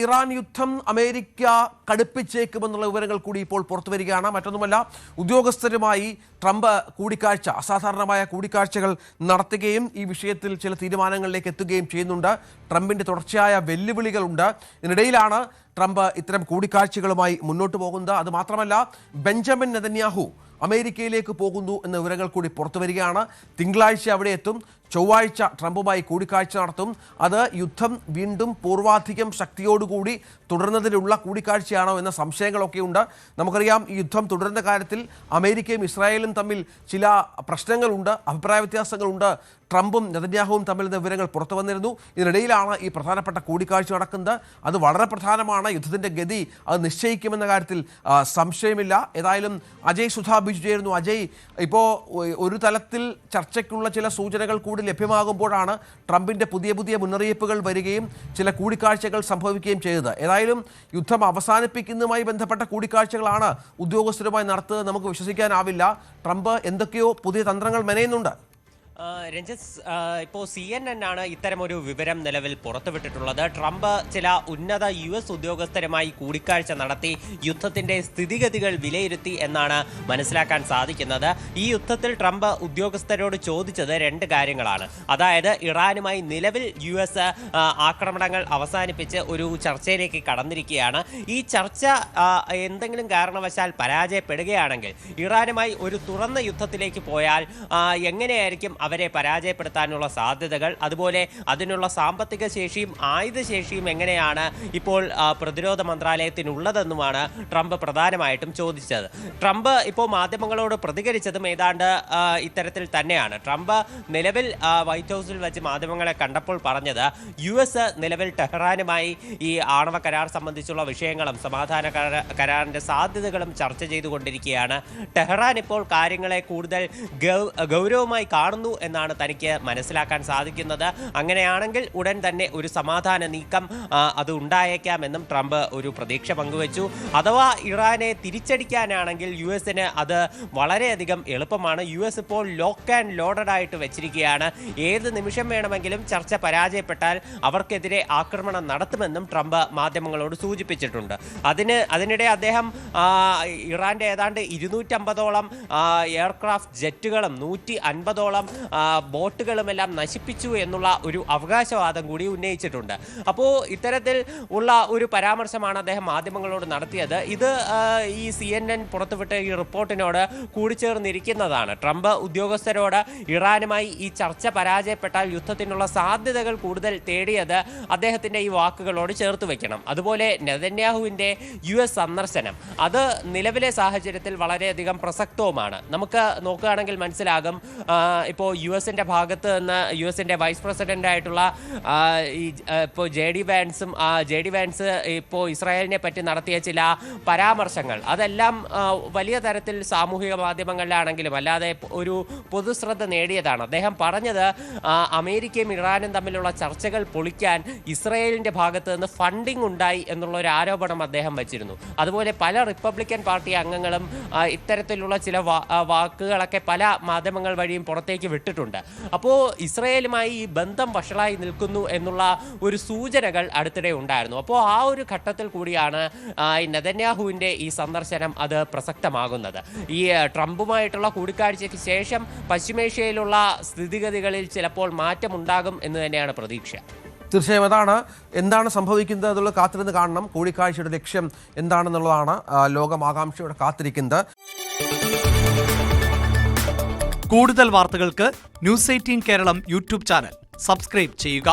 Iran യുദ്ധം America കടുപ്പിച്ചേക്കുമെന്നുള്ള വിവരങ്ങൾ കൂടി ഇപ്പോൾ പുറത്തുവരികയാണ്. മറ്റൊന്നുമല്ല, ഉദ്യോഗസ്ഥരുമായി ട്രംപ് അസാധാരണമായ കൂടിക്കാഴ്ചകൾ നടത്തുകയും ഈ വിഷയത്തിൽ ചില തീരുമാനങ്ങളിലേക്ക് എത്തുകയും ചെയ്യുന്നുണ്ട്. ട്രംപിന്റെ തുടർച്ചയായ വെല്ലുവിളികളുണ്ട്. ഇതിനിടയിലാണ് ട്രംപ് ഇത്തരം കൂടിക്കാഴ്ചകളുമായി മുന്നോട്ട് പോകുന്നത്. അതുമാത്രമല്ല, ബെഞ്ചമിൻ നെതന്യാഹു അമേരിക്കയിലേക്ക് പോകുന്നു എന്ന വിവരങ്ങൾ കൂടി പുറത്തുവരികയാണ്. തിങ്കളാഴ്ച അവിടെ എത്തും. ചൊവ്വാഴ്ച ട്രംപുമായി കൂടിക്കാഴ്ച നടത്തും. അത് യുദ്ധം വീണ്ടും പൂർവാധികം ശക്തിയോടുകൂടി തുടരുന്നതിനുള്ള കൂടിക്കാഴ്ചയാണോ എന്ന സംശയങ്ങളൊക്കെ ഉണ്ട്. നമുക്കറിയാം, ഈ യുദ്ധം തുടരുന്ന കാര്യത്തിൽ അമേരിക്കയും ഇസ്രായേലും തമ്മിൽ ചില പ്രശ്നങ്ങളുണ്ട്, അഭിപ്രായ വ്യത്യാസങ്ങളുണ്ട്. ട്രംപും നെതന്യാഹുവും തമ്മിൽ നിന്ന് വിവരങ്ങൾ പുറത്തു വന്നിരുന്നു. ഇതിനിടയിലാണ് ഈ പ്രധാനപ്പെട്ട കൂടിക്കാഴ്ച നടക്കുന്നത്. അത് വളരെ പ്രധാനമാണ്. യുദ്ധത്തിൻ്റെ ഗതി അത് നിശ്ചയിക്കുമെന്ന കാര്യത്തിൽ സംശയമില്ല. ഏതായാലും അജയ് സുധാ ബിജു ചേരുന്നു. അജയ്, ഇപ്പോൾ ഒരു തലത്തിൽ ചർച്ചയ്ക്കുള്ള ചില സൂചനകൾ കൂടി ലഭ്യമാകുമ്പോഴാണ് ട്രംപിൻ്റെ പുതിയ മുന്നറിയിപ്പുകൾ വരികയും ചില കൂടിക്കാഴ്ചകൾ സംഭവിക്കുകയും ചെയ്തത്. ഏതായാലും യുദ്ധം അവസാനിപ്പിക്കുന്നതുമായി ബന്ധപ്പെട്ട കൂടിക്കാഴ്ചകളാണ് ഉദ്യോഗസ്ഥരുമായി നടത്തുന്നത്. നമുക്ക് വിശ്വസിക്കാനാവില്ല. ട്രംപ് എന്തൊക്കെയോ പുതിയ തന്ത്രങ്ങൾ മെനയുന്നുണ്ട്. രഞ്ജിത്ത്, ഇപ്പോൾ CNN ആണ് ഇത്തരമൊരു വിവരം നിലവിൽ പുറത്തുവിട്ടിട്ടുള്ളത്. ട്രംപ് ചില ഉന്നത US ഉദ്യോഗസ്ഥരുമായി കൂടിക്കാഴ്ച നടത്തി യുദ്ധത്തിന്റെ സ്ഥിതിഗതികൾ വിലയിരുത്തി എന്നാണ് മനസ്സിലാക്കാൻ സാധിക്കുന്നത്. ഈ യുദ്ധത്തിൽ ട്രംപ് ഉദ്യോഗസ്ഥരോട് ചോദിച്ചത് രണ്ട് കാര്യങ്ങളാണ്. അതായത്, ഇറാനുമായി നിലവിൽ US ആക്രമണങ്ങൾ അവസാനിപ്പിച്ച് ഒരു ചർച്ചയിലേക്ക് കടന്നിരിക്കുകയാണ്. ഈ ചർച്ച എന്തെങ്കിലും കാരണവശാൽ പരാജയപ്പെടുകയാണെങ്കിൽ ഇറാനുമായി ഒരു തുറന്ന യുദ്ധത്തിലേക്ക് പോയാൽ എങ്ങനെയായിരിക്കും അവരെ പരാജയപ്പെടുത്താനുള്ള സാധ്യതകൾ, അതുപോലെ അതിനുള്ള സാമ്പത്തിക ശേഷിയും ആയുധശേഷിയും എങ്ങനെയാണ് ഇപ്പോൾ പ്രതിരോധ മന്ത്രാലയത്തിനുള്ളതെന്നുമാണ് ട്രംപ് പ്രധാനമായിട്ടും ചോദിച്ചത്. ട്രംപ് ഇപ്പോൾ മാധ്യമങ്ങളോട് പ്രതികരിച്ചതും ഏതാണ്ട് ഇത്തരത്തിൽ തന്നെയാണ്. ട്രംപ് നിലവിൽ വൈറ്റ് ഹൗസിൽ വെച്ച് മാധ്യമങ്ങളെ കണ്ടപ്പോൾ പറഞ്ഞത്, US നിലവിൽ ടെഹ്റാനുമായി ഈ ആണവ കരാർ സംബന്ധിച്ചുള്ള വിഷയങ്ങളും സമാധാന കരാറിന്റെ സാധ്യതകളും ചർച്ച ചെയ്തുകൊണ്ടിരിക്കുകയാണ്. ടെഹ്റാൻ ഇപ്പോൾ കാര്യങ്ങളെ കൂടുതൽ ഗൗരവമായി കാണുന്നു എന്നാണ് തനിക്ക് മനസ്സിലാക്കാൻ സാധിക്കുന്നത്. അങ്ങനെയാണെങ്കിൽ ഉടൻ തന്നെ ഒരു സമാധാന നീക്കം അത് ഉണ്ടായേക്കാമെന്നും ട്രംപ് ഒരു പ്രതീക്ഷ പങ്കുവച്ചു. അഥവാ ഇറാനെ തിരിച്ചടിക്കാനാണെങ്കിൽ US-ന് അത് വളരെയധികം എളുപ്പമാണ്. US ഇപ്പോൾ ലോക്ക് ആൻഡ് ലോഡഡ് ആയിട്ട് വെച്ചിരിക്കുകയാണ്. ഏത് നിമിഷം വേണമെങ്കിലും ചർച്ച പരാജയപ്പെട്ടാൽ അവർക്കെതിരെ ആക്രമണം നടത്തുമെന്നും ട്രംപ് മാധ്യമങ്ങളോട് സൂചിപ്പിച്ചിട്ടുണ്ട്. അതിനിടെ അദ്ദേഹം ഇറാന്റെ ഏതാണ്ട് 250ഓളം എയർക്രാഫ്റ്റ് ജെറ്റുകളും 150ഓളം ബോട്ടുകളുമെല്ലാം നശിപ്പിച്ചു എന്നുള്ള ഒരു അവകാശവാദം കൂടി ഉന്നയിച്ചിട്ടുണ്ട്. അപ്പോൾ ഇത്തരത്തിൽ ഉള്ള ഒരു പരാമർശമാണ് അദ്ദേഹം മാധ്യമങ്ങളോട് നടത്തിയത്. ഇത് ഈ CNN പുറത്തുവിട്ട ഈ റിപ്പോർട്ടിനോട് കൂടിച്ചേർന്നിരിക്കുന്നതാണ്. ട്രംപ് ഉദ്യോഗസ്ഥരോട് ഇറാനുമായി ഈ ചർച്ച പരാജയപ്പെട്ടാൽ യുദ്ധത്തിനുള്ള സാധ്യതകൾ കൂടുതൽ തേടിയത് അദ്ദേഹത്തിന്റെ ഈ വാക്കുകളോട് ചേർത്ത് വെക്കണം. അതുപോലെ നെതന്യാഹുവിന്റെ US സന്ദർശനം അത് നിലവിലെ സാഹചര്യത്തിൽ വളരെയധികം പ്രസക്തവുമാണ്. നമുക്ക് നോക്കുകയാണെങ്കിൽ മനസ്സിലാകും, ഇപ്പോൾ US-ന്റെ ഭാഗത്ത് നിന്ന് US-ന്റെ വൈസ് പ്രസിഡന്റ് ആയിട്ടുള്ള ഇപ്പോൾ JD വാൻസ് ഇപ്പോൾ ഇസ്രായേലിനെ പറ്റി നടത്തിയ ചില പരാമർശങ്ങൾ അതെല്ലാം വലിയ തരത്തിൽ സാമൂഹിക മാധ്യമങ്ങളിലാണെങ്കിലും അല്ലാതെ ഒരു പൊതുശ്രദ്ധ നേടിയതാണ്. അദ്ദേഹം പറഞ്ഞത്, അമേരിക്കയും ഇറാനും തമ്മിലുള്ള ചർച്ചകൾ പൊളിക്കാൻ ഇസ്രായേലിന്റെ ഭാഗത്ത് നിന്ന് ഫണ്ടിങ് ഉണ്ടായി എന്നുള്ള ഒരു ആരോപണം അദ്ദേഹം വച്ചിരുന്നു. അതുപോലെ പല റിപ്പബ്ലിക്കൻ പാർട്ടി അംഗങ്ങളും ഇത്തരത്തിലുള്ള ചില വാക്കുകളൊക്കെ പല മാധ്യമങ്ങൾ വഴിയും പുറത്തേക്ക് വിട്ടിട്ടുണ്ട്. അപ്പോൾ ഇസ്രായേലുമായി ഈ ബന്ധം വഷളായി നിൽക്കുന്നു എന്നുള്ള ഒരു സൂചനകൾ അടുത്തിടെ ഉണ്ടായിരുന്നു. അപ്പോൾ ആ ഒരു ഘട്ടത്തിൽ കൂടിയാണ് നെതന്യാഹുവിൻ്റെ ഈ സന്ദർശനം അത് പ്രസക്തമാകുന്നത്. ഈ ട്രംപുമായിട്ടുള്ള കൂടിക്കാഴ്ചയ്ക്ക് ശേഷം പശ്ചിമേഷ്യയിലുള്ള സ്ഥിതിഗതികളിൽ ചിലപ്പോൾ മാറ്റമുണ്ടാകും എന്ന് തന്നെയാണ് പ്രതീക്ഷ. തീർച്ചയായും എന്താണ് സംഭവിക്കുന്നത് എന്നുള്ളത് കാത്തിരുന്ന് കാണണം. കൂടിക്കാഴ്ചയുടെ ലക്ഷ്യം എന്താണെന്നുള്ളതാണ് ലോകം ആകാംക്ഷയോടെ കാത്തിരിക്കുന്നത്. കൂടുതൽ വാർത്തകൾക്ക് News 18 Keralam YouTube channel subscribe ചെയ്യുക.